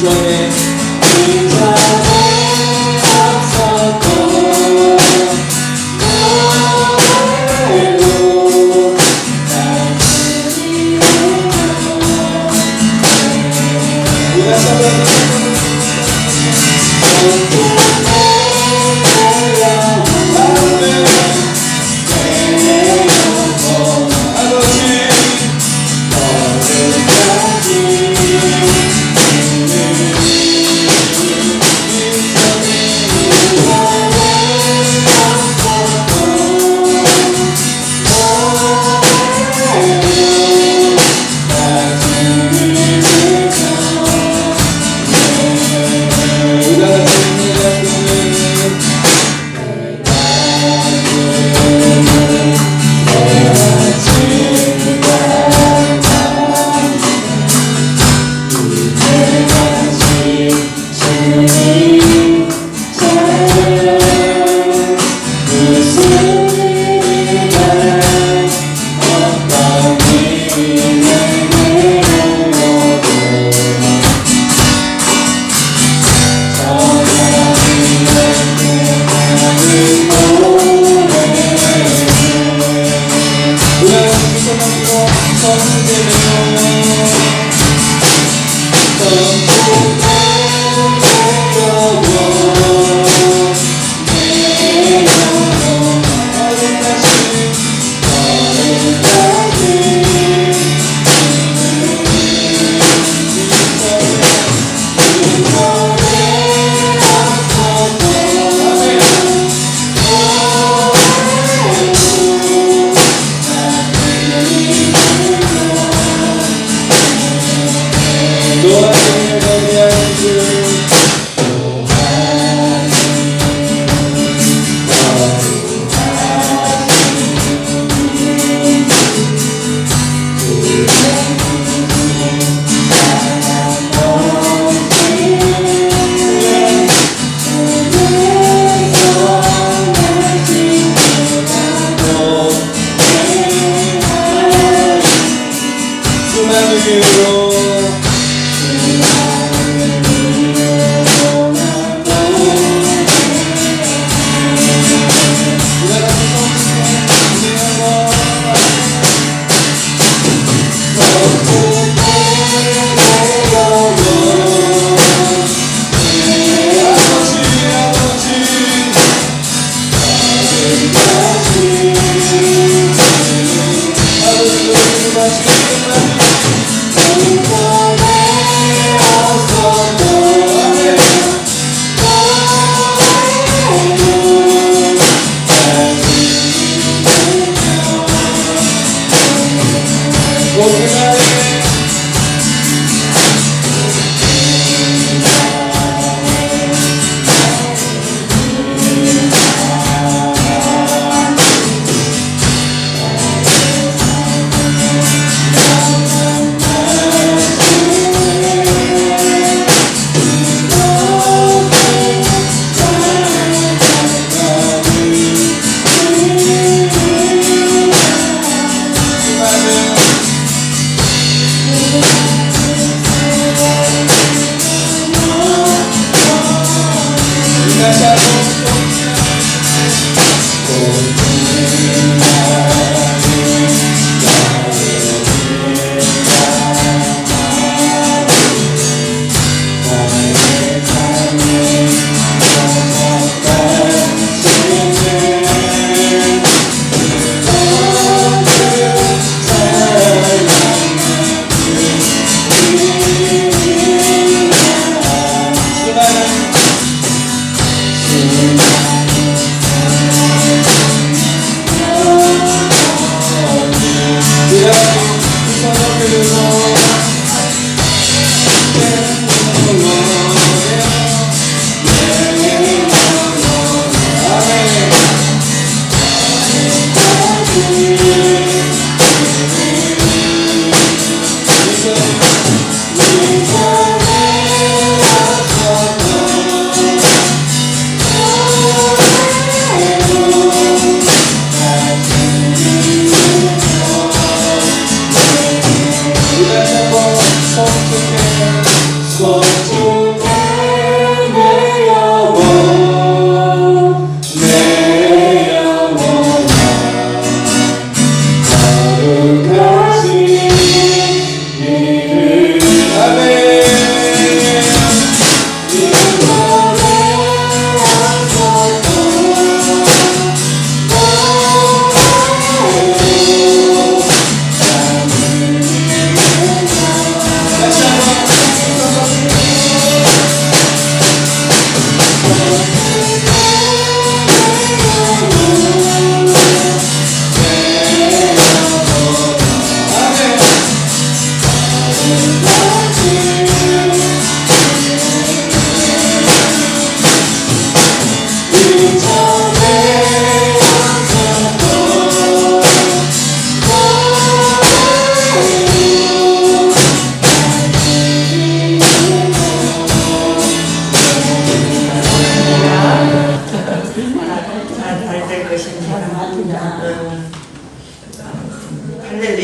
전에 우리가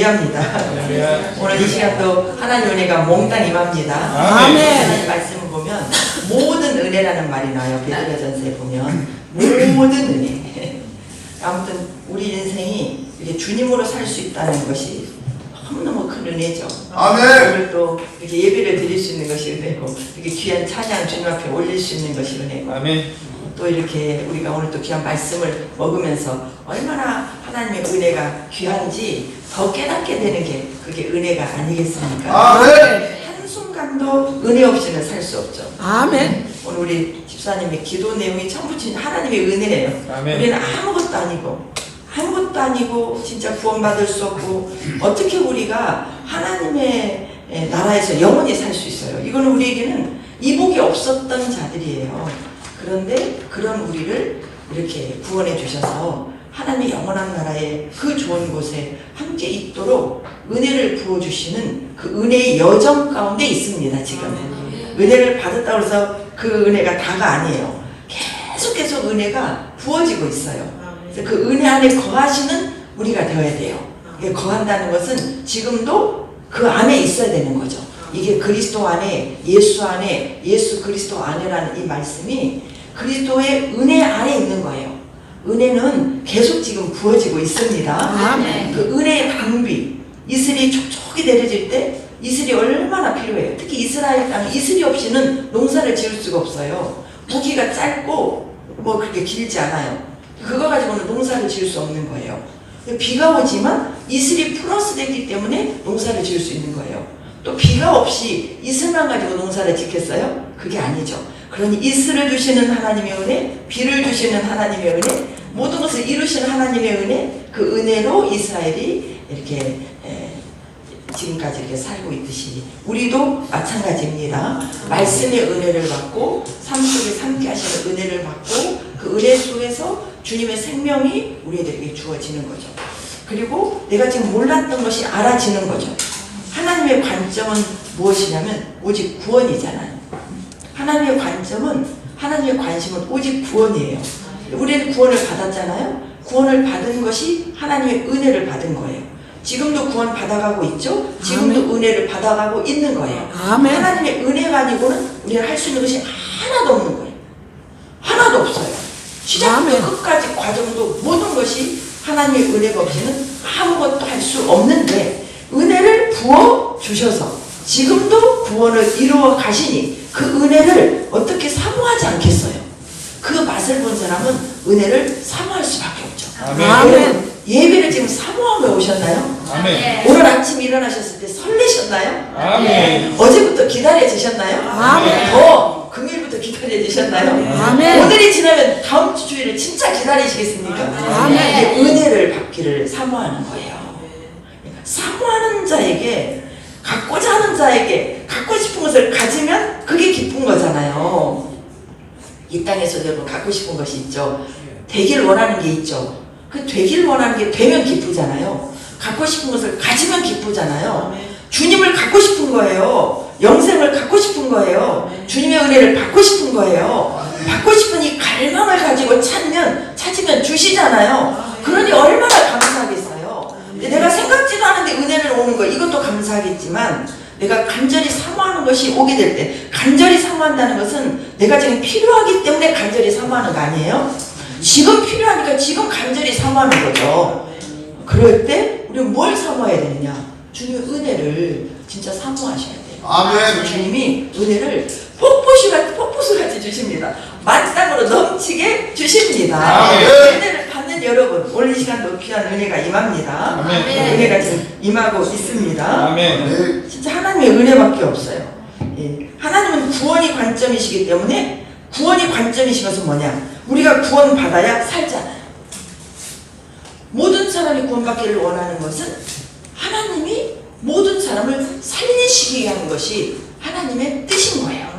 할렐루야입니다. 오늘 이 시간도 하나님 은혜가 몽땅 임합니다. 아멘. 하나님 말씀을 보면 모든 은혜라는 말이 나와요. 베드로전서에 보면 모든 은혜. 아무튼 우리 인생이 이렇게 주님으로 살 수 있다는 것이 너무너무 큰 은혜죠. 아멘. 오늘 또 이렇게 예배를 드릴 수 있는 것이 은혜고, 이렇게 귀한 찬양 주님 앞에 올릴 수 있는 것이 은혜고, 아멘. 또 이렇게 우리가 오늘 또 귀한 말씀을 먹으면서 얼마나 하나님의 은혜가 귀한지 더 깨닫게 되는 게 그게 은혜가 아니겠습니까? 아멘. 한순간도 은혜 없이는 살 수 없죠. 아멘. 오늘 우리 집사님의 기도 내용이 전부 하나님의 은혜예요. 아멘. 우리는 아무것도 아니고 진짜 구원받을 수 없고, 어떻게 우리가 하나님의 나라에서 영원히 살 수 있어요? 이거는 우리에게는 이복이 없었던 자들이에요. 그런데 그런 우리를 이렇게 구원해 주셔서 하나님의 영원한 나라의 그 좋은 곳에 함께 있도록 은혜를 부어주시는 그 은혜의 여정 가운데 있습니다. 지금 은혜를 받았다고 해서 그 은혜가 다가 아니에요. 계속 은혜가 부어지고 있어요. 그래서 그 은혜 안에 거하시는 우리가 되어야 돼요. 이게 거한다는 것은 지금도 그 안에 있어야 되는 거죠. 이게 그리스도 안에, 예수 안에, 예수 그리스도 안에라는 이 말씀이 그리스도의 은혜 안에 있는 거예요. 은혜는 계속 지금 부어지고 있습니다. 아멘. 그 은혜의 방비, 이슬이 촉촉이 내려질 때 이슬이 얼마나 필요해요. 특히 이스라엘 땅 이슬이 없이는 농사를 지을 수가 없어요. 무기가 짧고 뭐 그렇게 길지 않아요. 그거 가지고는 농사를 지을 수 없는 거예요. 비가 오지만 이슬이 플러스 됐기 때문에 농사를 지을 수 있는 거예요. 또 비가 없이 이슬만 가지고 농사를 짓겠어요? 그게 아니죠. 그러니 이슬을 주시는 하나님의 은혜, 비를 주시는 하나님의 은혜, 모든 것을 이루시는 하나님의 은혜, 그 은혜로 이스라엘이 이렇게 지금까지 이렇게 살고 있듯이 우리도 마찬가지입니다. 말씀의 은혜를 받고 삶 속에 함께 하시는 은혜를 받고 그 은혜 속에서 주님의 생명이 우리에게 주어지는 거죠. 그리고 내가 지금 몰랐던 것이 알아지는 거죠. 하나님의 관점은 무엇이냐면 오직 구원이잖아요. 하나님의 관점은, 하나님의 관심은 오직 구원이에요. 우리는 구원을 받았잖아요. 구원을 받은 것이 하나님의 은혜를 받은 거예요. 지금도 구원 받아가고 있죠. 지금도 아멘. 은혜를 받아가고 있는 거예요. 아멘. 하나님의 은혜가 아니고는 우리가 할 수 있는 것이 하나도 없는 거예요. 하나도 없어요. 시작부터 아멘. 끝까지 과정도 모든 것이 하나님의 은혜가 없이는 아무것도 할 수 없는데, 은혜를 부어 주셔서 지금도 구원을 이루어 가시니 그 은혜를 어떻게 사모하지 않겠어요? 그 맛을 본 사람은 은혜를 사모할 수밖에 없죠. 아멘. 예배를 지금 사모하며 오셨나요? 아멘. 오늘 아침 일어나셨을 때 설레셨나요? 아멘. 어제부터 기다려지셨나요? 아멘. 더 금일부터 기다려지셨나요? 아멘. 오늘이 지나면 다음 주 주일을 진짜 기다리시겠습니까? 아멘. 이게 은혜를 받기를 사모하는 거예요. 사모하는 자에게, 갖고자 하는 자에게 갖고 싶은 것을 가지면 그게 기쁜 거잖아요. 이 땅에서 여러분 갖고 싶은 것이 있죠. 되길 원하는 게 있죠. 그 되길 원하는 게 되면 기쁘잖아요. 갖고 싶은 것을 가지면 기쁘잖아요. 주님을 갖고 싶은 거예요. 영생을 갖고 싶은 거예요. 주님의 은혜를 받고 싶은 거예요. 받고 싶은 이 갈망을 가지고 찾으면 주시잖아요. 그러니 얼마나 감사하겠어요. 내가 생각지도 않은데 은혜를 오는 거, 이것도 감사하겠지만 내가 간절히 사모하는 것이 오게 될 때, 간절히 사모한다는 것은 내가 지금 필요하기 때문에 간절히 사모하는 거 아니에요? 지금 필요하니까 지금 간절히 사모하는 거죠. 그럴 때 우리는 뭘 사모해야 되느냐? 주님의 은혜를 진짜 사모하셔야 돼요. 아멘. 주님이 은혜를 폭포수같이 주십니다. 만땅으로 넘치게 주십니다. 아멘. 은혜를 받는 여러분, 오늘 이 시간도 귀한 은혜가 임합니다. 아멘. 은혜가 지금 임하고 있습니다. 아멘. 진짜 하나님의 은혜밖에 없어요. 예. 하나님은 구원이 관점이시기 때문에, 구원이 관점이신 것은 뭐냐? 우리가 구원 받아야 살잖아요. 모든 사람이 구원받기를 원하는 것은 하나님이 모든 사람을 살리시기 위한 것이 하나님의 뜻인 거예요.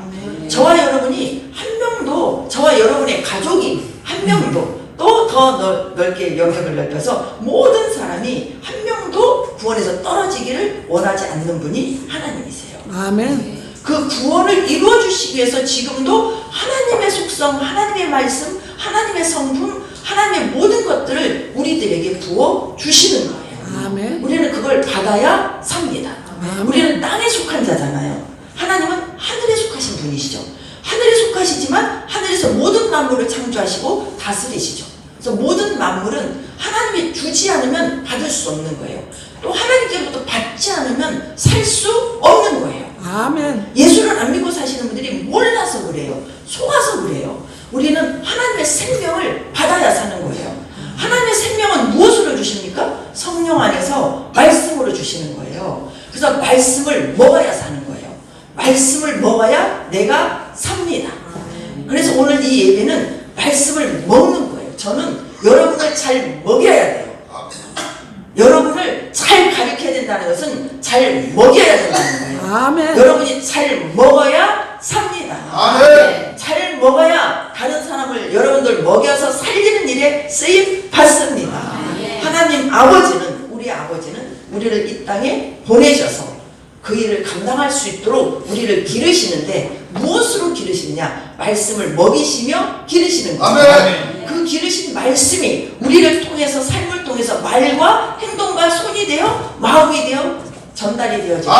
저와 여러분이 한 명도, 저와 여러분의 가족이 한 명도 또 더 넓게 영역을 넓혀서 모든 사람이 한 명도 구원에서 떨어지기를 원하지 않는 분이 하나님이세요. 아멘. 그 구원을 이루어 주시기 위해서 지금도 하나님의 속성, 하나님의 말씀, 하나님의 성품, 하나님의 모든 것들을 우리들에게 부어 주시는 거예요. 아멘. 우리는 그걸 받아야 삽니다. 아멘. 우리는 땅에 속한 자잖아요. 하나님은 하늘에 속하신 분이시죠. 하늘에 속하시지만 하늘에서 모든 만물을 창조하시고 다스리시죠. 그래서 모든 만물은 하나님이 주지 않으면 받을 수 없는 거예요. 또 하나님께로부터 받지 않으면 살 수 없는 거예요. 아멘. 예수를 안 믿고 사시는 분들이 몰라서 그래요. 속아서 그래요. 우리는 하나님의 생명을 받아야 사는 거예요. 하나님의 생명은 무엇으로 주십니까? 성령 안에서 말씀으로 주시는 거예요. 그래서 말씀을 먹어야 사는 거예요. 말씀을 먹어야 내가 삽니다. 그래서 오늘 이 예배는 말씀을 먹는 거예요. 저는 여러분을 잘 먹여야 돼요. 여러분을 잘 가르쳐야 된다는 것은 잘 먹여야 된다는 거예요. 아멘. 여러분이 잘 먹어야 삽니다. 아멘. 잘 먹어야 다른 사람을 여러분들 먹여서 살리는 일에 쓰임 받습니다. 하나님 아버지는, 우리 아버지는 우리를 이 땅에 보내셔서 그 일을 감당할 수 있도록 우리를 기르시는데 무엇으로 기르시느냐? 말씀을 먹이시며 기르시는 거예요. 아멘. 그 기르신 말씀이 우리를 통해서, 삶을 통해서 말과 행동과 손이 되어 마음이 되어 전달이 되어지고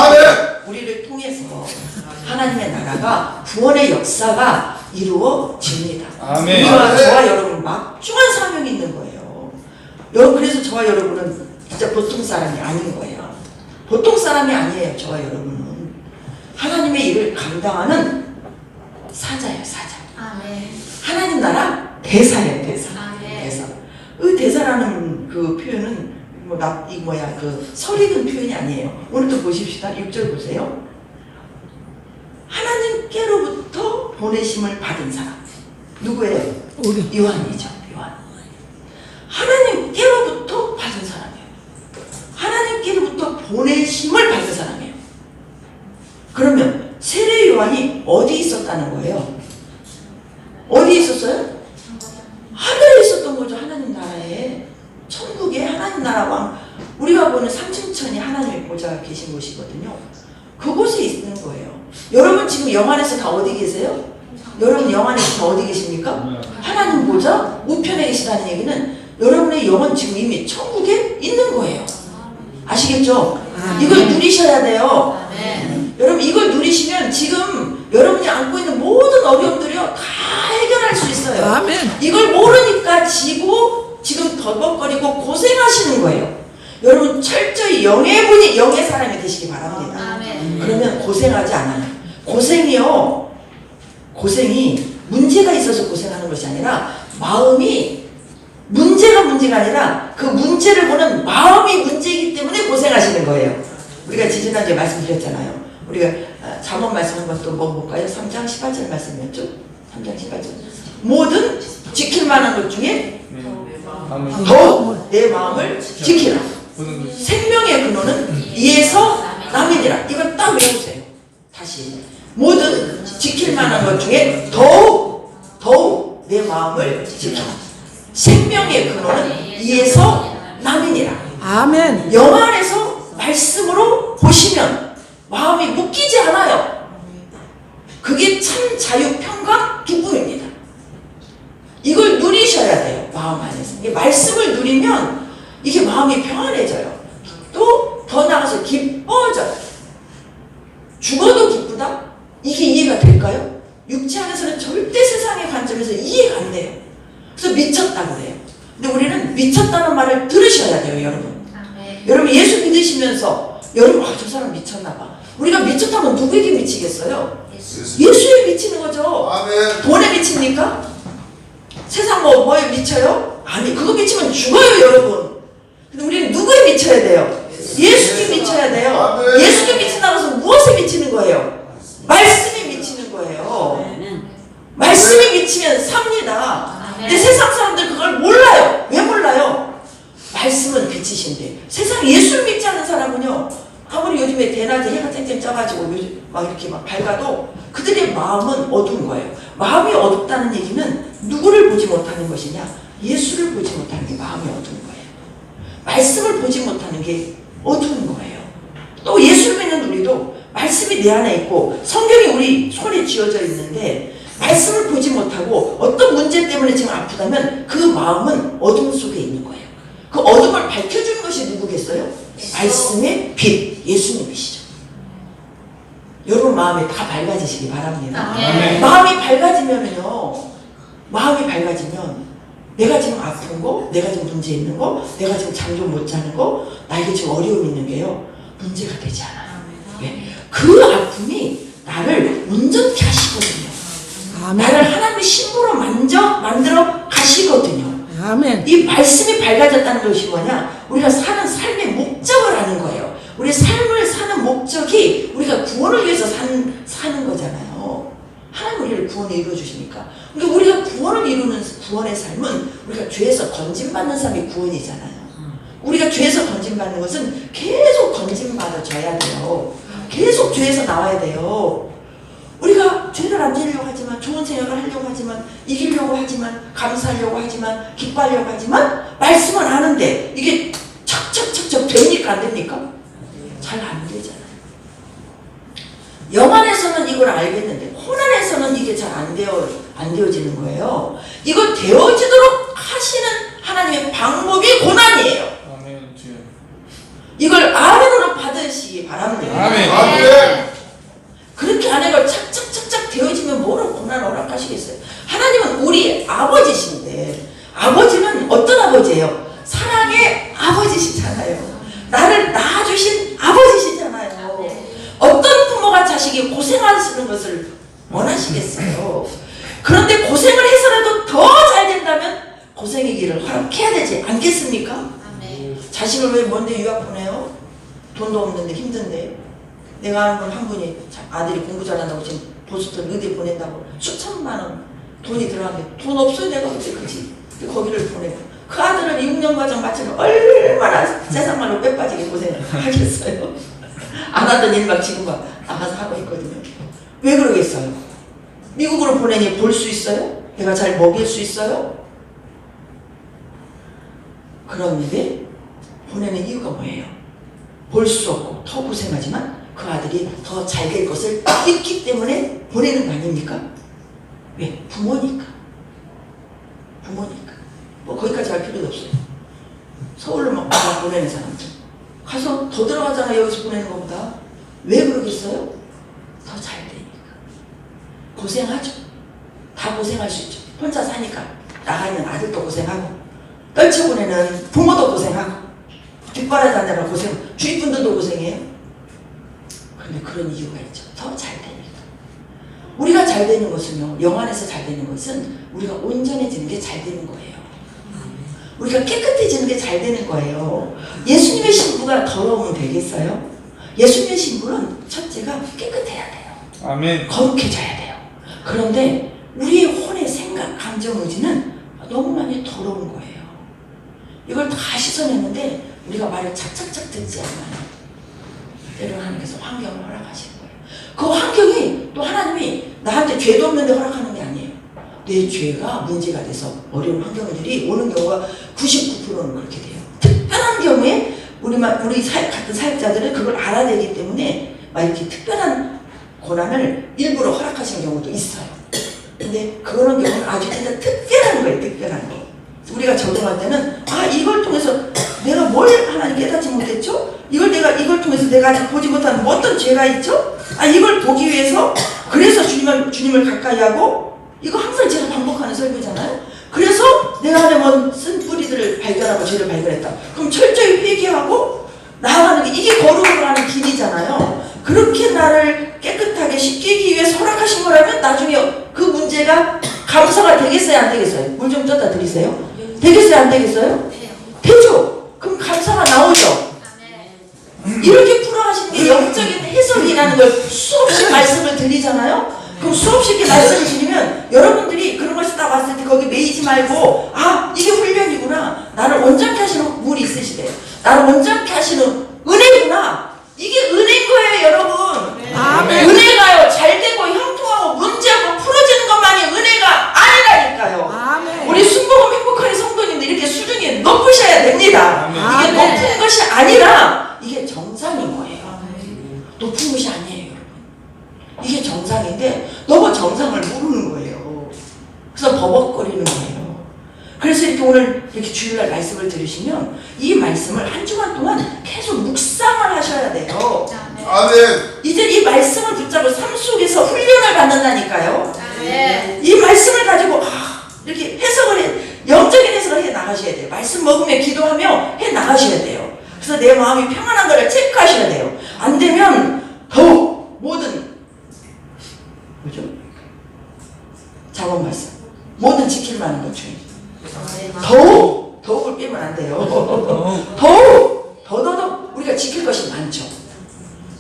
우리를 통해서 하나님의 나라가 구원의 역사가 이루어집니다. 아멘. 우리와 저와 여러분 막중한 사명이 있는 거예요. 그래서 저와 여러분은 진짜 보통 사람이 아닌 거예요. 보통 사람이 아니에요. 저와 여러분은 하나님의 일을 감당하는 사자예요. 사자. 하나님 나라 대사예요. 대사. 대사. 그 대사라는 그 표현은 그 설익은 표현이 아니에요. 오늘도 보십시다. 6절 보세요. 하나님께로부터 보내심을 받은 사람. 누구예요? 우리. 요한이죠. 요한. 하나님께로부터 받은 사람이에요. 하나님께로부터 보내심을 받은 사람이에요. 그러면 세례 요한이 어디 있었다는 거예요? 어디 있었어요? 하늘에 있었던 거죠. 하나님 나라에. 천국에 하나님 나라 왕. 우리가 보는 삼층천이 하나님의 보좌가 계신 곳이거든요. 그곳에 있는 거예요. 여러분 지금 영 안에서 다 어디 계세요? 여러분 영 안에서 다 어디 계십니까? 하나님 보좌 우편에 계시다는 얘기는 여러분의 영은 지금 이미 천국에 있는 거예요. 아시겠죠? 이걸 누리셔야 돼요. 여러분 이걸 누리시면 지금 여러분이 안고 있는 모든 어려움들이요 다 해결할 수 있어요. 아멘. 이걸 모르니까 지고 지금 덜벅거리고 고생하시는 거예요. 여러분 철저히 영의 사람이 되시기 바랍니다. 그러면 고생하지 않아요. 고생이 문제가 있어서 고생하는 것이 아니라 마음이 문제가 아니라 그 문제를 보는 마음이 문제이기 때문에 고생하시는 거예요. 우리가 지지난주에 말씀드렸잖아요. 우리가 잠언 말씀 한번 또 먹어볼까요? 3장 18절 말씀이었죠? 3장 18절. 모든 지킬 만한 것 중에 더욱 내 마음을 지키라. 생명의 근원은 이에서 남이니라. 이건 딱 외우세요. 다시. 모든 지킬 만한 것 중에 더욱 내 마음을 지키라. 생명의 근원은 이에서 남이니라. 아멘. 영 안에서 말씀으로 보시면 마음이 묶이지 않아요. 그게 참 자유, 평강, 기쁨입니다. 이걸 누리셔야 돼요. 마음 안에서. 이 말씀을 누리면 이게 마음이 평안해져요. 또 더 나아가서 기뻐져요. 죽어도 기쁘다? 이게 이해가 될까요? 육체 안에서는 절대 세상의 관점에서 이해가 안 돼요. 그래서 미쳤다고 그래요. 근데 우리는 미쳤다는 말을 들으셔야 돼요, 여러분. 여러분 예수 믿으시면서 여러분 저 사람 미쳤나 봐. 우리가 미쳤다면 누구에게 미치겠어요? 예수에 미치는 거죠. 아멘. 돈에 미칩니까? 세상 뭐에 미쳐요? 아니 그거 미치면 죽어요, 여러분. 근데 우리는 누구에 미쳐야 돼요? 예수께 미쳐야 돼요. 아멘. 예수께 미친다고 해서 무엇에 미치는 거예요? 말씀에 미치는 거예요. 말씀에 미치면 삽니다. 근데 세상 사람들 그걸 몰라요. 왜 몰라요? 말씀은 빛이신데 세상 예수를 믿지 않는 사람은요, 아무리 요즘에 대낮에 해가 쨍쨍 쪄가지고 막 이렇게 막 밝아도 그들의 마음은 어두운 거예요. 마음이 어둡다는 얘기는 누구를 보지 못하는 것이냐? 예수를 보지 못하는 게 마음이 어두운 거예요. 말씀을 보지 못하는 게 어두운 거예요. 또 예수를 믿는 우리도 말씀이 내 안에 있고 성경이 우리 손에 쥐어져 있는데 말씀을 보지 못하고 어떤 문제 때문에 지금 아프다면 그 마음은 어둠 속에 있는 거예요. 그 어둠을 밝혀주는 것이 누구겠어요? 말씀의 빛, 예수님이시죠. 여러분 마음이 다 밝아지시기 바랍니다. 마음이 밝아지면은요, 마음이 밝아지면 내가 지금 아픈 거, 내가 지금 문제 있는 거, 내가 지금 잠 좀 못 자는 거, 나에게 지금 어려움 있는 게요, 문제가 되지 않아요. 왜? 그 아픔이 나를 온전케 하시거든요. 나를 하나님의 신부로 만들어 가시거든요. 아멘. 이 말씀이 밝아졌다는 것이 뭐냐? 우리가 사는 삶의 목적을 아는 거예요. 우리 삶을 사는 목적이 우리가 구원을 위해서 사는 거잖아요. 하나님 우리를 구원에 이루어주시니까. 그러니까 우리가 구원을 이루는 구원의 삶은 우리가 죄에서 건진받는 삶이 구원이잖아요. 우리가 죄에서 건진받는 것은 계속 건진받아줘야 돼요. 계속 죄에서 나와야 돼요. 우리가 죄를 안 지으려고 하지만, 좋은 생각을 하려고 하지만, 이기려고 하지만, 감사하려고 하지만, 기뻐하려고 하지만 말씀은 아는데 이게 척척척척 됩니까? 안 됩니까? 잘 안 되잖아요. 영 안에서는 이걸 알겠는데 혼 안에서는 이게 잘 안 되어지는 거예요. 이거 되어지도록 하시는 하나님의 방법이 고난이에요. 아멘. 주여. 이걸 아멘으로 받으시기 바랍니다. 아멘. 그렇게 아내가 착착착착 되어지면 뭐로 고난 허락하시겠어요? 하나님은 우리 아버지신데, 아버지는 어떤 아버지예요? 사랑의 아버지시잖아요. 나를 낳아주신 아버지시잖아요. 어떤 부모가 자식이 고생하시는 것을 원하시겠어요? 그런데 고생을 해서라도 더 잘 된다면 고생의 길을 허락해야 되지 않겠습니까? 자식을 왜 먼데 유학 보내요? 돈도 없는데 힘든데. 내가 아는 분 한 분이 아들이 공부 잘한다고 지금 보스턴 의대 보낸다고 수천만 원 돈이 들어가는데 돈 없어요. 내가 그때 그지 거기를 보내고 그 아들은 6년 과정 마치면 얼마나 세상말로 빼빠지게 고생을 하겠어요. 안 하던 일 막 지금 막 나가서 하고 있거든요. 왜 그러겠어요? 미국으로 보내니 볼 수 있어요? 내가 잘 먹일 수 있어요? 그런데 보내는 이유가 뭐예요? 볼 수 없고 더 고생하지만 그 아들이 더 잘 될 것을 믿기 때문에 보내는 거 아닙니까? 왜? 부모니까. 부모니까. 뭐 거기까지 갈 필요도 없어요. 서울로 막 보내는 사람들. 가서 더 들어가잖아, 여기서 보내는 것보다. 왜 그러겠어요? 더 잘 되니까. 고생하죠. 다 고생할 수 있죠. 혼자 사니까. 나가 있는 아들도 고생하고, 떨쳐보내는 부모도 고생하고, 뒷바라지하느라 고생, 주위 분들도 고생해요. 그런데 그런 이유가 있죠. 더 잘 되니까. 우리가 잘 되는 것은요, 영 안에서 잘 되는 것은 우리가 온전해지는 게 잘 되는 거예요. 우리가 깨끗해지는 게 잘 되는 거예요. 예수님의 신부가 더러우면 되겠어요? 예수님의 신부는 첫째가 깨끗해야 돼요. 아멘. 거룩해져야 돼요. 그런데 우리의 혼의 생각, 감정, 의지는 너무 많이 더러운 거예요. 이걸 다 씻어내는데 우리가 말을 착착착 듣지 않아요. 때로는 하나님께서 환경을 허락하시는 거예요. 그 환경이 또 하나님이 나한테 죄도 없는데 허락하는 게 아니에요. 내 죄가 문제가 돼서 어려운 환경들이 오는 경우가 99%는 그렇게 돼요. 특별한 경우에 우리 같은 사역자들은 그걸 알아야 되기 때문에 막 이렇게 특별한 고난을 일부러 허락하시는 경우도 있어요. 근데 그런 경우는 아주 진짜 특별한 거예요. 특별한 거. 우리가 적용할 때는 이걸 통해서 내가 뭘 하나님 깨닫지 못했죠? 이걸 통해서 내가 아직 보지 못한 어떤 죄가 있죠? 이걸 보기 위해서 그래서 주님을 가까이 하고 이거 항상 제가 반복하는 설교잖아요. 그래서 내가 안에 쓴 뿌리들을 발견하고 죄를 발견했다. 그럼 철저히 회개하고 나아가는 게 이게 거룩으로 가는 길이잖아요. 그렇게 나를 깨끗하게 씻기기 위해 허락하신 거라면 나중에 그 문제가 감사가 되겠어요? 안 되겠어요? 물 좀 쪄다 드리세요. 되겠어요? 안 되겠어요? 되죠. 그럼 감사가 나오죠. 이렇게 풀어가시는 게 영적인 해석이라는 걸 수없이 말씀을 드리잖아요. 그럼 수없이 이렇게 말씀을 드리면 여러분들이 그런 것을 딱 왔을 때 거기 매이지 말고 이게 훈련이구나. 나를 온전케 하시는 물이 있으시대요. 나를 온전케 하시는 은혜구나. 이게 은혜인 거예요, 여러분. 아멘. 은혜가요, 잘되고 형통하고 문제하고 풀어지는 것만이 은혜가 아니라니까요. 아멘. 우리 순복음 행복하게 성도님들 이렇게 수준이 높으셔야 됩니다. 아멘. 이게 높은 것이 아니라 이게 정상인 거예요. 높은 것이 아니에요, 여러분. 이게 정상인데 너무 정상을 모르는 거예요. 그래서 버벅거리는 거예요. 그래서 이렇게 오늘 이렇게 주일날 말씀을 들으시면 이 말씀을 한 주간 동안 계속 묵상을 하셔야 돼요. 아멘. 이제 이 말씀을 붙잡고 삶 속에서 훈련을 받는다니까요. 네. 이 말씀을 가지고 이렇게 해석을 해, 영적인 해석을 해 나가셔야 돼요. 말씀 먹으며 기도하며 해 나가셔야 돼요. 그래서 내 마음이 평안한 것을 체크하셔야 돼요. 안 되면 더욱 모든 뭐죠? 작은 말씀 모든 지킬 만한 것 중에 더욱을 빼면 안 돼요. 더더욱 우리가 지킬 것이 많죠.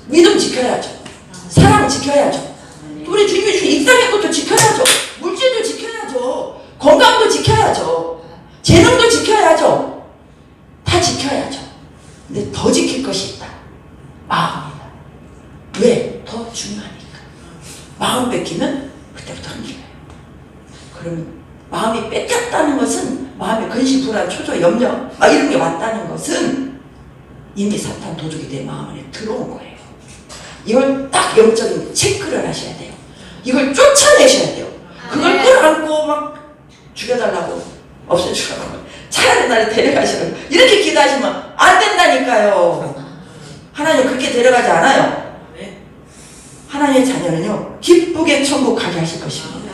믿음 지켜야죠. 사랑 지켜야죠. 우리 주님이 주신 이 땅의 것도 지켜야죠. 물질도 지켜야죠. 건강도 지켜야죠. 재능도 지켜야죠. 다 지켜야죠. 근데 더 지킬 것이 있다. 마음이다. 왜? 더 중요하니까. 마음 뺏기면 그때부터 흔들려요. 그러면 마음이 뺏겼다는 것은 마음에 근심, 불안, 초조, 염려 막 이런 게 왔다는 것은 이미 사탄 도둑이 내 마음 안에 들어온 거예요. 이걸 딱 영적인 체크를 하셔야 돼요. 이걸 쫓아내셔야 돼요. 그걸 끌어안고 막 죽여달라고 없애주라고 차라리 나를 데려가시라고 이렇게 기도하시면 안 된다니까요. 하나님 그렇게 데려가지 않아요. 하나님의 자녀는요 기쁘게 천국 가게 하실 것입니다.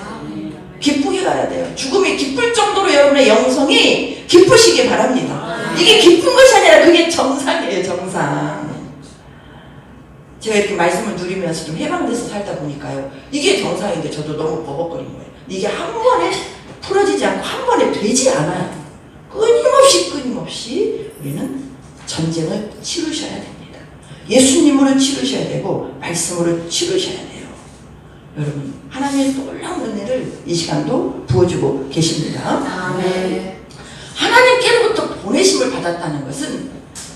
기쁘게 가야 돼요. 죽음이 기쁠 정도로 여러분의 영성이 기쁘시기 바랍니다. 이게 기쁜 것이 아니라 그게 정상이에요. 정상. 제가 이렇게 말씀을 누리면서 좀 해방돼서 살다 보니까요 이게 정상인데 저도 너무 버벅거린 거예요. 이게 한 번에 풀어지지 않고 한 번에 되지 않아요. 끊임없이 우리는 전쟁을 치르셔야 됩니다. 예수님으로 치르셔야 되고 말씀으로 치르셔야 돼요. 여러분 하나님의 놀라운 은혜를 이 시간도 부어주고 계십니다. 하나님께로부터 보내심을 받았다는 것은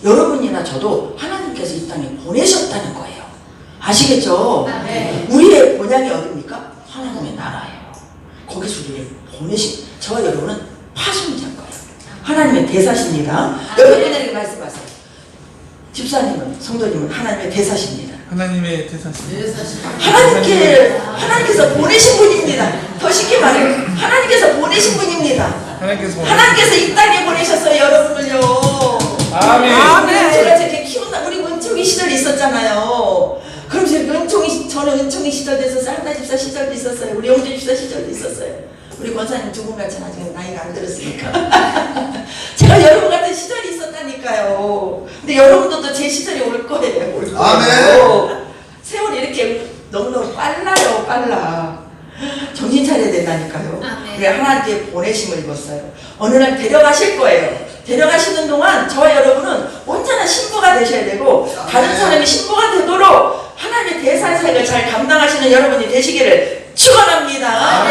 여러분이나 저도 하나님께서 이 땅에 보내셨다는 거예요. 아시겠죠? 우리의 본향이 어딥니까? 하나님의 나라예요. 거기서 우리를 보내신 저와 여러분은 파송자인 거예요. 하나님의 대사십니다. 여러분에게 말씀하세요. 집사님은 성도님은 하나님의 대사십니다. 하나님의 대사십니다. 하나님께서 보내신 분입니다. 더 쉽게 말해요. 하나님께서 보내신 분입니다. 하나님께서 이 땅에 보내셨어요. 여러분을요. 아멘. 제가 이렇게 키운다. 우리 은총이 시절이 있었잖아요. 그럼 저는 은총이 시절 됐었어요. 한나 집사 시절도 있었어요. 우리 영재 집사 시절도 있었어요. 우리 권사님 두 분 같이 아직 나이가 안 들었으니까. 제가 여러분 같은 시절이 있었다니까요. 근데 여러분들도 제 시절이 올 거예요. 올 거예요. 아멘. 세월이 이렇게 너무너무 빨라요. 빨라. 정신 차려야 된다니까요. 우리 하나님께 보내심을 입었어요. 어느 날 데려가실 거예요. 데려가시는 동안 저와 여러분은 온전한 신부가 되셔야 되고 다른 사람이 신부가 되도록 하나님의 대사의 사역을 잘 감당하시는 여러분이 되시기를 축원합니다.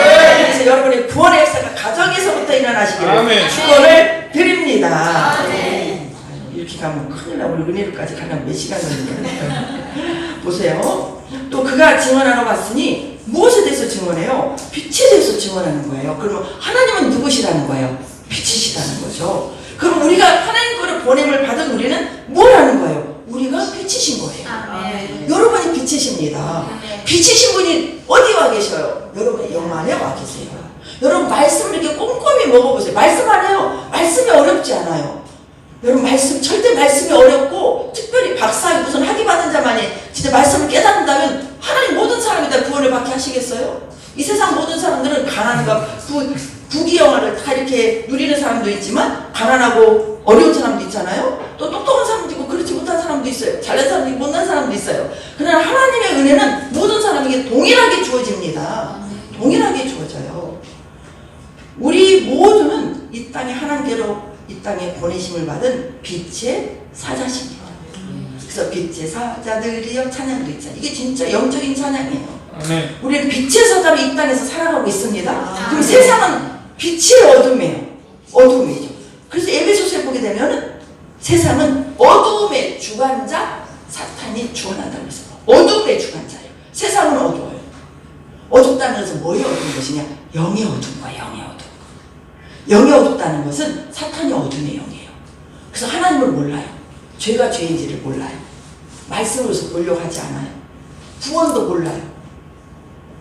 그래서 여러분의 구원의 역사가 가정에서부터 일어나시기를 축원을 드립니다. 이렇게 가면 큰일 나. 우리 은혜로까지 가려면 몇 시간 걸리냐. 보세요. 또 그가 증언하러 갔으니 무엇에 대해서 증언해요? 빛에 대해서 증언하는 거예요. 그러면 하나님은 누구시라는 거예요? 빛이시다는 거죠. 그럼 우리가 하나님 거를 보냄을 받은 우리는 뭘 하는 거예요? 우리가 빛이신 거예요. 여러분이 빛이십니다. 빛이신 분이 어디 와 계셔요? 여러분의 영 안에 와 계세요. 여러분 말씀을 이렇게 꼼꼼히 먹어보세요. 말씀 안 해요? 말씀이 어렵지 않아요. 여러분 절대 말씀이 어렵고 특별히 박사학위 무슨 학위 받은 자만이 진짜 말씀을 깨닫는다면 하나님 모든 사람이 다 구원을 받게 하시겠어요? 이 세상 모든 사람들은 가난과 부귀영화를 다 이렇게 누리는 사람도 있지만 가난하고 어려운 사람도 있잖아요. 또 똑똑한 사람도 있고 그렇지 못한 사람도 있어요. 잘난 사람도 있고 못난 사람도 있어요. 그러나 하나님의 은혜는 모든 사람에게 동일하게 주어집니다. 동일하게 주어져요. 우리 모두는 이 땅에 하나님께로 이 땅에 보내심을 받은 빛의 사자십니다. 그래서 빛의 사자들이여 찬양도 있잖아요. 이게 진짜 영적인 찬양이에요. 우리는 빛의 사자로 이 땅에서 살아가고 있습니다. 그럼 세상은 빛의 어둠이에요. 어둠이죠. 그래서 에베소서에 보게 되면 세상은 어둠의 주관자 사탄이 주관한다고 했어요. 어둠의 주관자예요. 세상은 어두워요. 어둡다는 것은 뭐의 어두운 것이냐? 영의 어두운 거예요. 영의 어두운 거. 영이 어둡다는 것은 사탄이 어둠의 영이에요. 그래서 하나님을 몰라요. 죄가 죄인지를 몰라요. 말씀으로서 보려고 하지 않아요. 구원도 몰라요.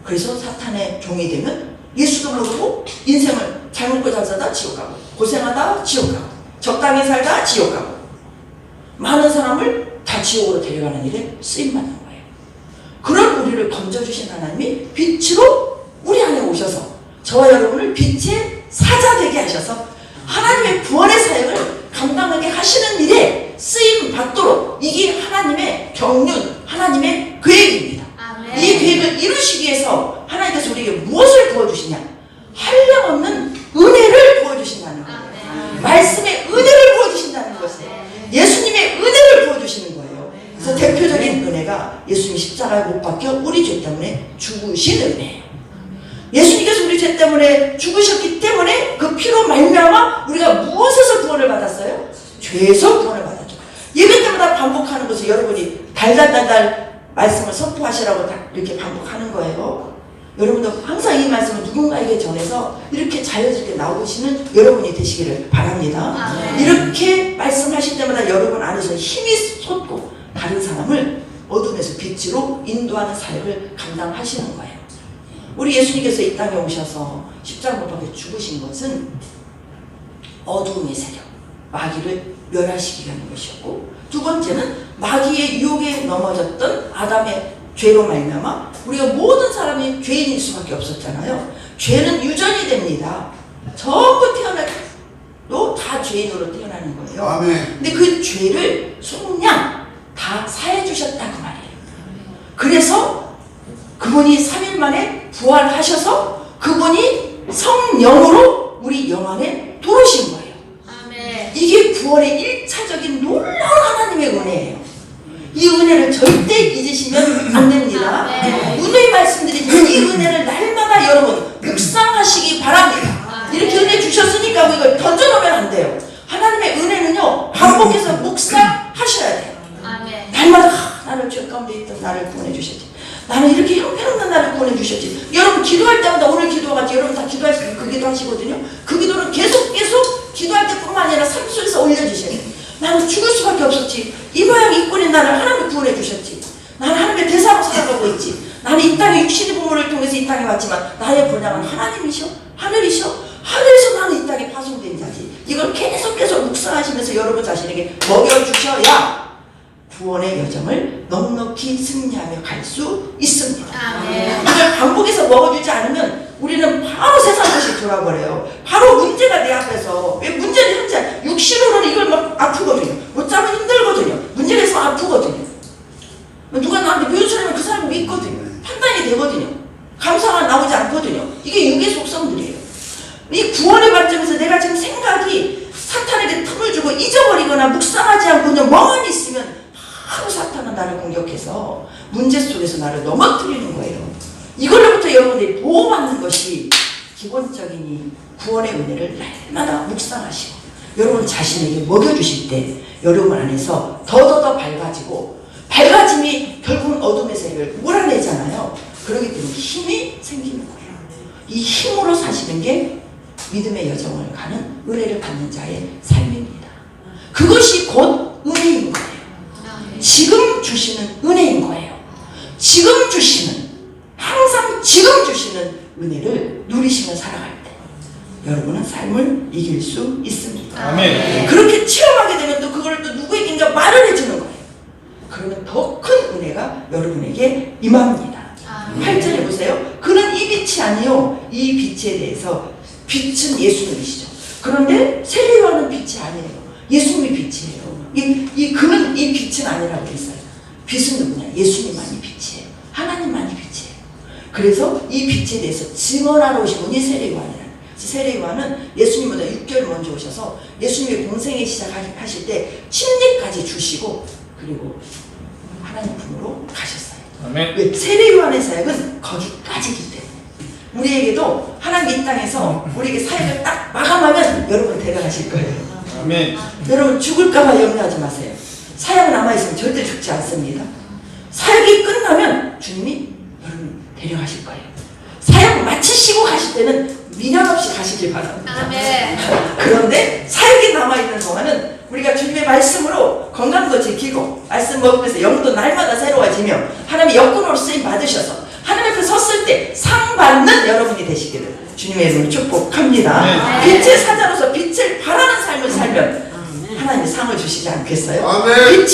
그래서 사탄의 종이 되면 예수도 모르고 인생을 잘 먹고 잘 살다 지옥 가고, 고생하다 지옥 가고, 적당히 살다 지옥 가고, 많은 사람을 다 지옥으로 데려가는 일에 쓰임받는 거예요. 그런 우리를 건져주신 하나님이 빛으로 우리 안에 오셔서 저와 여러분을 빛의 사자 되게 하셔서 하나님의 구원의 사역을 감당하게 하시는 일에 쓰임 받도록, 이게 하나님의 경륜, 하나님의 계획입니다. 이 계획을 이루시기 위해서 하나님께서 우리에게 무엇을 부어주시냐? 한량없는 은혜를 부어주신다는 거예요. 말씀의 은혜를 부어주신다는 것이에요. 예수님의 은혜를 부어주시는 거예요. 그래서 대표적인 은혜가 예수님이 십자가에 못 박혀 우리 죄 때문에 죽으신 은혜예요. 예수님께서 우리 죄 때문에 죽으셨기 때문에 그 피로 말미암아 우리가 무엇에서 구원을 받았어요? 죄에서 구원을 받았죠. 예배 때마다 반복하는 것을 여러분이 달달달달 말씀을 선포하시라고 다 이렇게 반복하는 거예요. 여러분도 항상 이 말씀을 누군가에게 전해서 이렇게 자연스럽게 나오시는 여러분이 되시기를 바랍니다. 이렇게 말씀하실 때마다 여러분 안에서 힘이 솟고 다른 사람을 어둠에서 빛으로 인도하는 사역을 감당하시는 거예요. 우리 예수님께서 이 땅에 오셔서 십자가 못 박혀 죽으신 것은 어두움의 세력, 마귀를 멸하시기 위한 것이었고, 두 번째는 마귀의 유혹에 넘어졌던 아담의 죄로 말미암아 우리가 모든 사람이 죄인일 수밖에 없었잖아요. 죄는 유전이 됩니다. 전부 태어나도 다 죄인으로 태어나는 거예요. 아멘. 근데 그 죄를 속량 다 사해 주셨다고 말이에요. 그래서 그분이 3일 만에 부활하셔서 그분이 성령으로 우리 영 안에 들어오신 거예요. 이게 구원의 1차적인 놀라운 하나님의 은혜예요. 이 은혜를 절대 잊으시면 안 됩니다. 누누이 말씀드리지만 이 은혜를 날마다 여러분 묵상하시기 바랍니다. 이렇게 은혜 주셨으니까 이걸 던져놓으면 안 돼요. 하나님의 은혜는요, 반복해서 묵상하셔야 돼요. 날마다 나를 죄 가운데 있던 나를 구원해 주셨지. 나는 이렇게 형편없는 나를 구원해 주셨지. 여러분 기도할 때마다 오늘 기도같이 여러분 다 기도하시고 그 기도 하시거든요. 그 기도는 계속 기도할 때뿐만 아니라 삶 속에서 올려주셔야 돼요. 나는 죽을 수밖에 없었지. 이 모양 이 꼴인 나를 하나님이 구원해 주셨지. 나는 하나님의 대사로 살아가고 있지. 나는 이 땅에 육신의 부모를 통해서 이 땅에 왔지만 나의 본향은 하나님이셔, 하늘이셔. 하늘에서 나는 이 땅에 파송된 자지. 이걸 계속 묵상하시면서 여러분 자신에게 먹여주셔야 구원의 여정을 넉넉히 승리하며 갈 수 있습니다. 이걸 반복해서 먹어주지 않으면 우리는 바로 세상 것이 돌아버려요. 바로 문제가 내 앞에서. 왜 문제는 현재 육신으로는 이걸 막 아프거든요. 못 잡으면 힘들거든요. 문제가 있으면 아프거든요. 누가 나한테 변수라면 그 사람이 믿거든요. 판단이 되거든요. 감사가 나오지 않거든요. 이게 육의 속성들이에요. 이 구원의 관점에서 내가 지금 생각이 사탄에게 틈을 주고 잊어버리거나 묵상하지 않고 그냥 멍하니 있으면 바로 사탄은 나를 공격해서 문제 속에서 나를 넘어뜨리는 거예요. 이걸로부터 여러분들이 보호받는 것이 기본적인 이 구원의 은혜를 날마다 묵상하시고 여러분 자신에게 먹여주실 때 여러분 안에서 더더더 밝아지고, 밝아짐이 결국은 어둠의 세력을 몰아내잖아요. 그렇기 때문에 힘이 생기는 거예요. 이 힘으로 사시는 게 믿음의 여정을 가는 은혜를 받는 자의 삶입니다. 그것이 곧 은혜인 거예요. 지금 주시는 은혜인 거예요. 지금 주시는, 항상 지금 주시는 은혜를 누리시며 살아갈 때 여러분은 삶을 이길 수 있습니다. 아멘. 그렇게 체험하게 되면 또 그걸 또 누구에게인가 말을 해주는 거예요. 그러면 더 큰 은혜가 여러분에게 임합니다. 8절에 보세요. 그는 이 빛이 아니요 이 빛에 대해서 빛은 예수님이시죠. 그런데 세례요한은 빛이 아니에요. 예수님이 빛이에요. 그는 이 빛은 아니라고 했어요. 빛은 누구냐? 예수님만이 빛이에요. 하나님만이 빛이에요. 그래서 이 빛에 대해서 증언하러 오신 분이 세례요한이라는. 세례요한은 예수님보다 6개월 먼저 오셔서 예수님의 공생애 시작하실 때 침례까지 주시고 그리고 하나님 품으로 가셨어요. 아멘. 왜? 세례요한의 사역은 거기까지이기 때문에 우리에게도 하나님 이 땅에서 우리에게 사역을 딱 마감하면 여러분 데려가실 거예요. 아멘. 여러분 죽을까봐 염려하지 마세요. 사역 남아있으면 절대 죽지 않습니다. 사역이 끝나면 주님이 여러분 데려가실 거예요. 사역 마치시고 가실 때는 미련 없이 가시길 바랍니다. 그런데 사역이 남아있는 동안은 우리가 주님의 말씀으로 건강도 지키고 말씀 먹으면서 영도 날마다 새로워지며 하나님의 역군으로 쓰임 받으셔서 하나님 앞에 섰을 때 상 받는 여러분이 되시기를 주님의 이름으로 축복합니다. 네. 빛의 사자로서 빛을 발하는 삶을 살면 하나님이 상을 주시지 않겠어요? 아멘.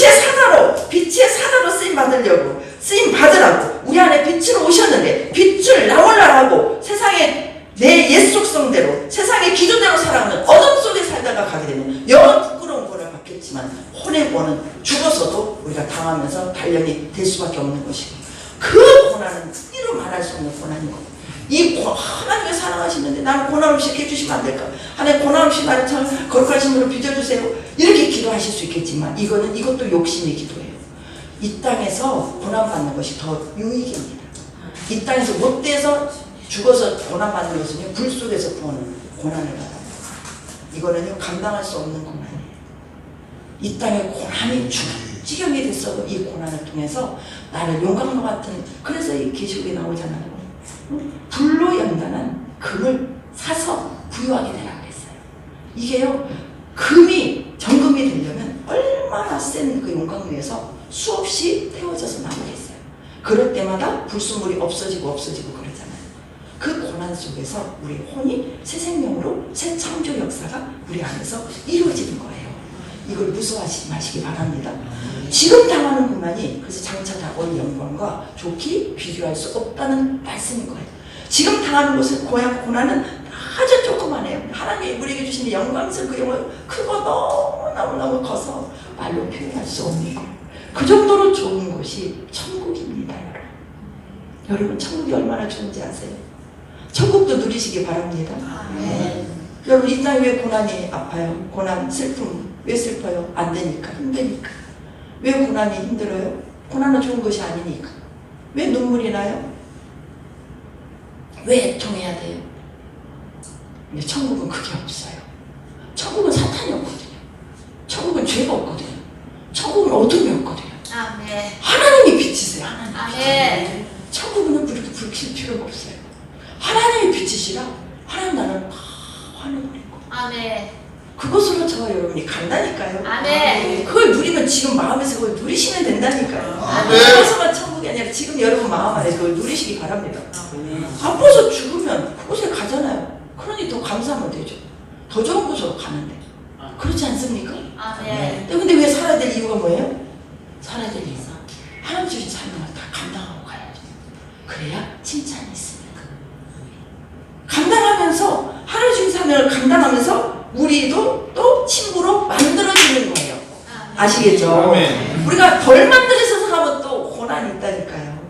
빛의 사자로 쓰임 받으려고, 쓰임 받으라고 우리 안에 빛으로 오셨는데 빛을 나올라라고 세상에 내 옛 속성대로 세상의 기준대로 살아가는 어둠 속에 살다가 가게 되면 영원 부끄러운 고난을 받겠지만 혼의 고는 죽어서도 우리가 당하면서 단련이 될 수밖에 없는 것이고, 그 고난은 이루 말할 수 없는 고난이고, 하나님의 사랑하시는데 나는 고난 없이 해주시면 안 될까? 하나님 고난 없이 나를 참 거룩한 신으로 빚어주세요. 이렇게 기도하실 수 있겠지만 이것도 욕심의 기도예요. 이 땅에서 고난받는 것이 더 유익입니다. 이 땅에서 못돼서 죽어서 고난받는 것은요, 불 속에서 구하는 고난을 받아요. 이거는요, 감당할 수 없는 고난이에요. 이 땅에 고난이 지경이 됐어도 이 고난을 통해서 나를 용광로 같은, 그래서 이 계시록에 나오잖아요. 불로 연단한 금을 사서 부유하게 되라고 했어요. 이게요, 금이 정금이 되려면 얼마나 센 그 용광로에서 수없이 태워져서 나오겠어요. 그럴 때마다 불순물이 없어지고 그러잖아요. 그 고난 속에서 우리 혼이 새 생명으로 새 창조 역사가 우리 안에서 이루어지는 거예요. 이걸 무서워하지 마시기 바랍니다. 지금 당하는 고난이 그래서 장차 다가올 영광과 좋게 비교할 수 없다는 말씀인 거예요. 지금 당하는 것은 고난은 아주 조그만해요. 하나님이 우리에게 주신 영광스러운 그 영광 크고 너무너무 커서 말로 표현할 수 없는 거예요. 그 정도로 좋은 곳이 천국입니다. 여러분 천국이 얼마나 좋은지 아세요? 천국도 누리시기 바랍니다. 여러분 이 땅에 왜 고난이 아파요? 고난, 슬픔 왜 슬퍼요? 안 되니까, 힘드니까. 왜 고난이 힘들어요? 고난은 좋은 것이 아니니까. 왜 눈물이 나요? 왜 애통해야 돼요? 근데 천국은 그게 없어요. 천국은 사탄이 없거든요. 천국은 죄가 없거든요. 천국은 어둠이 없거든요. 아멘. 하나님이 빛이세요. 하나님이 아멘. 천국은 그렇게 불킬 필요가 없어요. 하나님이 빛이시라 하나님 나라는 다 환해버리고 아멘. 그것으로 저와 여러분이 간다니까요. 아멘. 그걸 누리면 지금 마음에서 그걸 누리시면 된다니까요. 아멘. 그것만 천국이 아니라 지금 여러분 마음 안에 그걸 누리시기 바랍니다. 아파서 죽으면 그곳에 가잖아요. 그러니 더 감사하면 되죠. 더 좋은 곳으로 가는데. 그렇지 않습니까? 아멘. 근데 왜 살아야 될 이유가 뭐예요? 살아야 될 이유가 하나님 주신 삶을 다 감당하고 가야죠. 그래야 칭찬이 있습니다. 감당하면서 하나님 주신 삶을 감당하면서 우리도 또 친구로 만들어지는 거예요. 아시겠죠? 아멘. 우리가 덜 만들어져서 가면 또 고난이 있다니까요.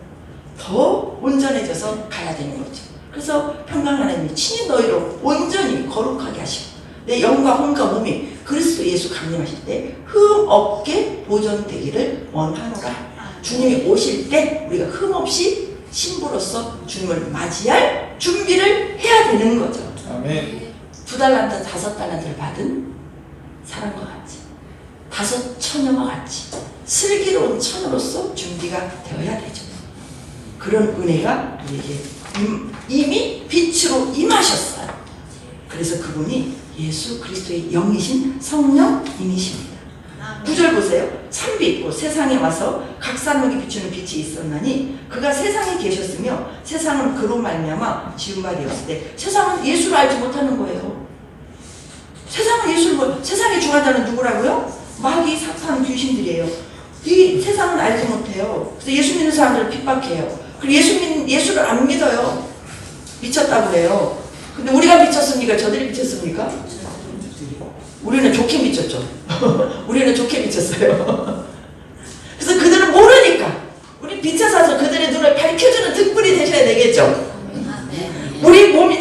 더 온전해져서 가야 되는 거죠. 그래서 평강 하나님이 친히 너희로 온전히 거룩하게 하시고 내 영과 혼과 몸이 그리스도 예수 강림하실 때 흠 없게 보존되기를 원하노라. 주님이 오실 때 우리가 흠 없이 신부로서 주님을 맞이할 준비를 해야 되는 거죠. 아멘. 2달란트 5달란트를 받은 사람과 같이 5 처녀와 같이 슬기로운 처녀로서 준비가 되어야 되죠. 그런 은혜가 우리에게 이미 빛으로 임하셨어요. 그래서 그분이 예수 그리스도의 영이신 성령님이십니다. 9절 보세요. 참빛 곧 세상에 와서 각 사람에게 비추는 빛이 있었나니 그가 세상에 계셨으며 세상은 그로 말미암아 지은 바 되었을 때 세상은 예수를 알지 못하는 거예요. 세상의 주관자는 누구라고요? 마귀, 사탄, 귀신들이에요. 이 세상은 알지 못해요. 그래서 예수 믿는 사람들을 핍박해요. 그리고 예수를 안 믿어요. 미쳤다고 해요. 근데 우리가 미쳤습니까? 저들이 미쳤습니까? 우리는 좋게 미쳤죠. 우리는 좋게 미쳤어요. 그래서 그들은 모르니까 우리 빛에 사서 그들의 눈을 밝혀주는 등불이 되셔야 되겠죠. 우리 몸이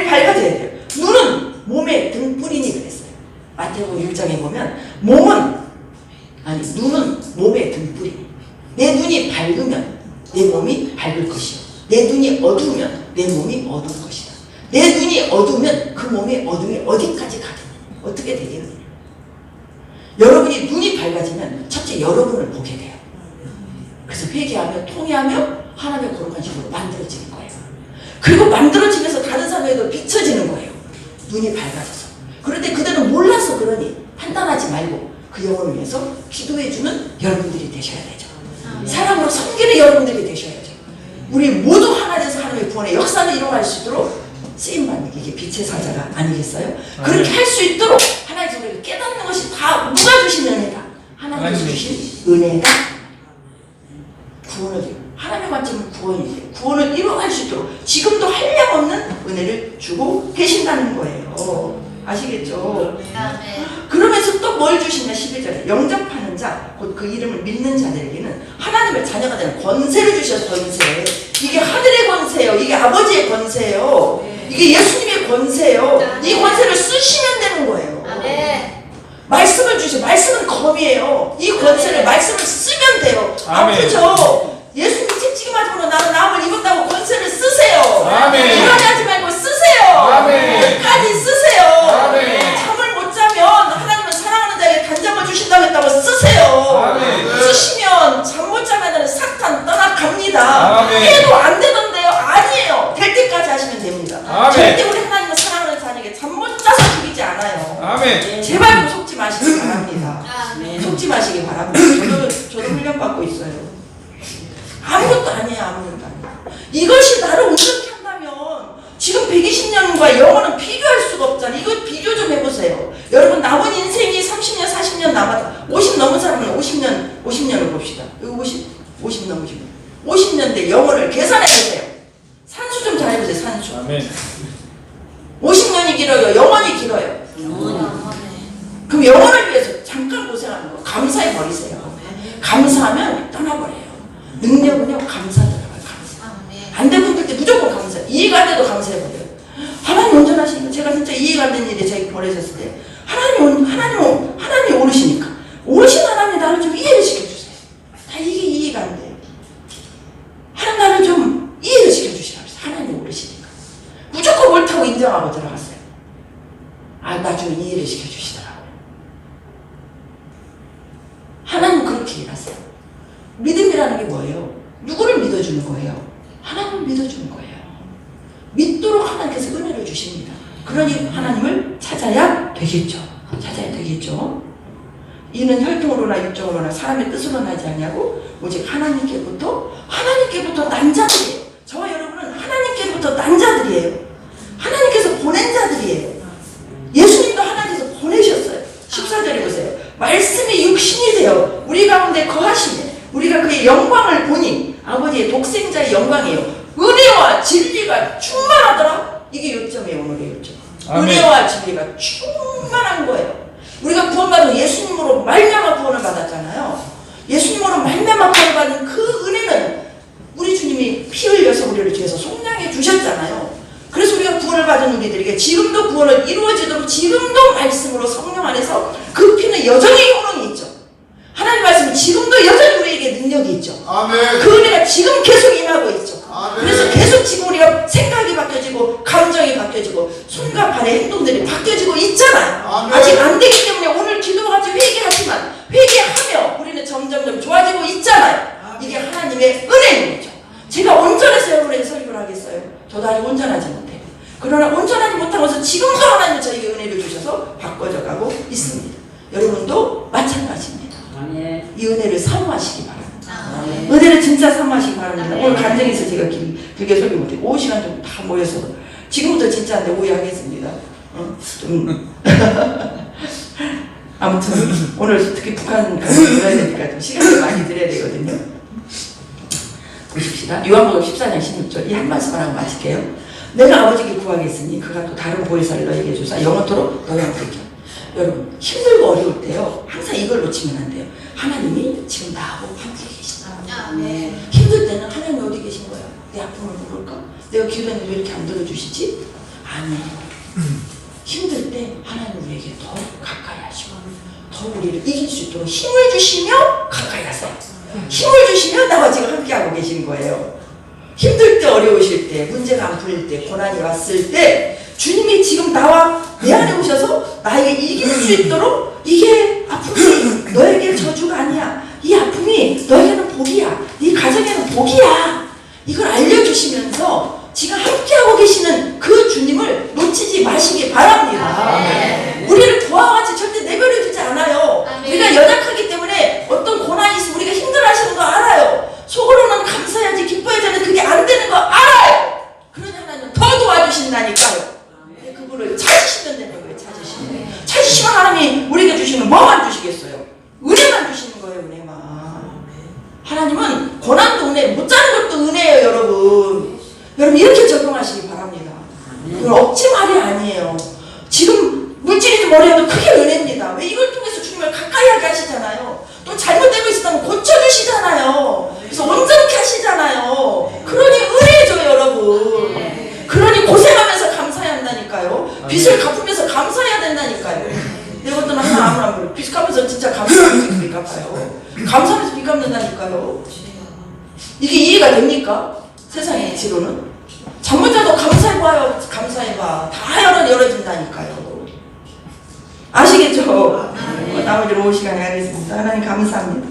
밝아져야 돼요. 눈은 몸의 등불이니 그랬어요. 마태복음 1장에 보면 눈은 몸의 등불이. 내 눈이 밝으면 내 몸이 밝을 것이요. 내 눈이 어두우면 내 몸이 어두울 것이다. 내 눈이 어두우면 그 몸의 어둠이 어디까지 가겠느냐. 어떻게 되겠느냐. 여러분이 눈이 밝아지면 첫째 여러분을 보게 돼요. 그래서 회개하며 통회하며 하나님의 거룩한 식으로 만들어지는 거예요. 그리고 만들어지면서 다른 사람에도 비춰지는 거예요. 눈이 밝아져서. 그런데 그들은 몰라서 그러니 판단하지 말고 그 영혼을 위해서 기도해주는 여러분들이 되셔야 되죠. 사랑으로 섬기는 여러분들이 되셔야죠. 우리 모두 하나 돼서 하나님의 구원의 역사를 이루어가야 순종할 수 있도록 쓰임받는 게 이게 빛의 사자가 아니겠어요? 그렇게 할 수 있도록 하나님께서 우리를 깨닫는 것이 다 누가 주신 은혜다. 하나님께서 주신 은혜가 구원을 드리고 하나님 관점은 구원이에요. 구원을 이루어갈 수 있도록 지금도 한량없는 은혜를 주고 계신다는 거예요. 아시겠죠? 아멘. 그러면서 또 뭘 주시냐 11절에 영접하는 자 곧 그 이름을 믿는 자들에게는 하나님의 자녀가 되는 권세를 주셔서 권세. 이게 하늘의 권세예요. 이게 아버지의 권세예요. 이게 예수님의 권세예요. 이 권세를 쓰시면 되는 거예요. 아멘. 말씀을 주셔. 말씀은 검이에요. 이 권세를 말씀을 쓰면 돼요. 아멘. 아프죠? 예수님 채찍이 맞으면 나는 나음을 입었다고 권세를 쓰세요. 아멘. 불안해하지 말고 쓰세요. 아멘. 끝까지 쓰세요. 아멘. 잠을 못 자면 하나님은 사랑하는 자에게 단잠을 주신다고 했다고 쓰세요. 아멘. 쓰시면 잠 못 자면 사탄 떠나갑니다. 아멘. 해도 안 되던데요? 아니에요. 될 때까지 하시면 됩니다. 아멘. 절대 우리 하나님은 사랑하는 자에게 잠 못 자서 죽이지 않아요. 아멘. 제발 속지 마시기 바랍니다. 아멘. 속지 마시기 바랍니다. 저도 훈련받고 있어요. 아무것도 아니에요. 아무것도 아니에요. 이것이 나를 온전케 한다면 지금 120년과 영혼은 비교할 수가 없잖아요. 이거 비교 좀 해보세요. 여러분 남은 인생이 30년 40년 남았다. 50 넘은 사람은 50년을 봅시다. 여기 50 넘으시면 50년 대 영혼을 계산해보세요. 산수 좀 잘 해보세요. 산수. 아멘. 50년이 길어요. 영혼이 길어요. 그럼 영혼을 위해서 잠깐 고생하는 거 감사해버리세요. 감사하면 떠나버려요. 능력은요 감사 들어가요. 감사. 안 되고 힘들 때 무조건 감사. 이해가 안 돼도 감사해버려요. 하나님 온전하시니까 제가 진짜 이해가 안 되는 일에 제가 보내셨을 때 하나님이 오르시니까 오르신 하나님 나를 좀 이해를 시켜주세요. 다 이게 이해가 안 돼요. 하나님 나를 좀 이해를 시켜주시라고 했어요. 하나님이 오르시니까 무조건 옳다고 인정하고 들어갔어요. 나중에 이해를 시켜주시더라고요. 하나님은 그렇게 일하세요. 믿음이라는 게 뭐예요? 누구를 믿어주는 거예요? 하나님을 믿어주는 거예요. 믿도록 하나님께서 은혜를 주십니다. 그러니 하나님을 찾아야 되겠죠. 찾아야 되겠죠. 이는 혈통으로나 육정으로나 사람의 뜻으로 나지 않냐고 오직 하나님께부터 난 자들이에요. 저와 여러분은 하나님께부터 난 자들이에요. 하나님께서 보낸 자들이에요. 예수님도 하나님께서 보내셨어요. 14절에 보세요. 말씀이 육신이 되어 우리 가운데 거하시네. 우리가 그의 영광을 보니 아버지의 독생자의 영광이에요. 은혜와 진리가 충만하더라. 이게 요점이에요. 오늘의 요점. 아멘. 은혜와 진리가 충만한 거예요. 우리가 구원받은 예수님으로 말미암아 구원을 받았잖아요. 예수님으로 말미암아 구원을 받은 그 은혜는 우리 주님이 피 흘려서 우리를 위해서 속량해 주셨잖아요. 그래서 우리가 구원을 받은 우리들에게 지금도 구원을 이루어지도록 지금도 말씀으로 성령 안에서 그 피는 여전히 효능이 있죠. 하나님 말씀은 지금도 여전히 우리에게 능력이 있죠. 아멘. 그 은혜가 지금 계속 임하고 있죠. 아멘. 그래서 계속 지금 우리가 생각이 바뀌어지고 감정이 바뀌어지고 손과 발의 행동들이 바뀌어지고 있잖아요. 아멘. 아직 안 되기 때문에 오늘 기도같이 회개하지만 회개하며 우리는 점점점 좋아지고 있잖아요. 이게 하나님의 은혜입니다. 제가 온전해서 여러분에게 설교를 하겠어요? 저도 아직 온전하지 못해요. 그러나 온전하지 못하고서 지금도 하나님 저에게 은혜를 주셔서 바꿔져 가고 있습니다. 여러분도 마찬가지입니다. 이 은혜를 사모하시기 바랍니다. 은혜를 진짜 사모하시기 바랍니다. 오늘 간증에서 제가 길게 설교 못해요. 5시간 정도 다 모여서 지금부터 진짜인데 오해하겠습니다. 좀 아무튼 오늘 특히 북한 간증을 해야 되니까 좀 시간을 많이 드려야 되거든요. 보십시다. 요한복음 14장 16절 이 한 말씀을 하고 마칠게요. 내가 아버지께 구하겠으니 그가 또 다른 보혜사를 너에게 주사 영원토록 너와 함께 있게. 여러분 힘들고 어려울 때요 항상 이걸 놓치면 안 돼요. 하나님이 지금 나하고 함께 계신다. 힘들 때는 하나님 어디 계신 거야? 내 아픔을 모를까? 내가 기도했는데 왜 이렇게 안 들어주시지? 아니에요. 힘들 때 하나님 우리에게 더 가까이 하시고 더 우리를 이길 수 있도록 힘을 주시며 가까이 하세요. 힘을 주시며 나와 지금 함께하고 계신 거예요. 힘들 때 어려우실 때 문제가 안 풀릴 때 고난이 왔을 때 주님이 지금 나와 내 안에 오셔서 나에게 이길 수 있도록 이게 아픔이 너에게 저주가 아니야. 이 아픔이 너에게는 복이야. 네 가정에는 복이야. 이걸 알려주시면서 지금 함께하고 계시는 그 주님을 놓치지 마시기 바랍니다. 우리를 도와 같이 절대 내버려 두지 않아요. 우리가 연약하기 때문에 어떤 고난이 있으면 우리가 힘들어하시는 거 알아요. 속으로는 감사해야지 기뻐해야지 하는데 그게 안 되는 거 알아요. 그러니 하나님은 더 원하신다니까요. 근데 그거를 찾으시면 되는 거예요. 찾으시면 하나님이 우리에게 주시면 뭐만 주시겠어요? 은혜만 주시는 거예요. 은혜만. 하나님은 고난도 은혜, 못 자는 것도 은혜예요. 여러분 이렇게 적용하시기 바랍니다. 그건 억지 말이 아니에요. 지금 물질이 좀 어려워도 그게 은혜입니다. 왜 이걸 통해서 주님을 가까이 하게 하시잖아요. 또 잘못되고 있으면 고쳐주시잖아요. 그래서 온전케 하시잖아요. 그러니 은혜죠 여러분. 그러니 고생하면서 감사해야 한다니까요. 빚을 갚으면서 감사해야 된다니까요. 이것들은 하나 아무나 모르고 빚 갚으면서 진짜 감사하면서 빚 갚아요. 감사하면서 빚 갚는다니까요. 이게 이해가 됩니까? 세상의 이치로는. 잠못 자도 감사해봐요. 감사해봐. 다 열어진다니까요. 아시겠죠? 나머지 오후 시간에 하겠습니다. 하나님 감사합니다.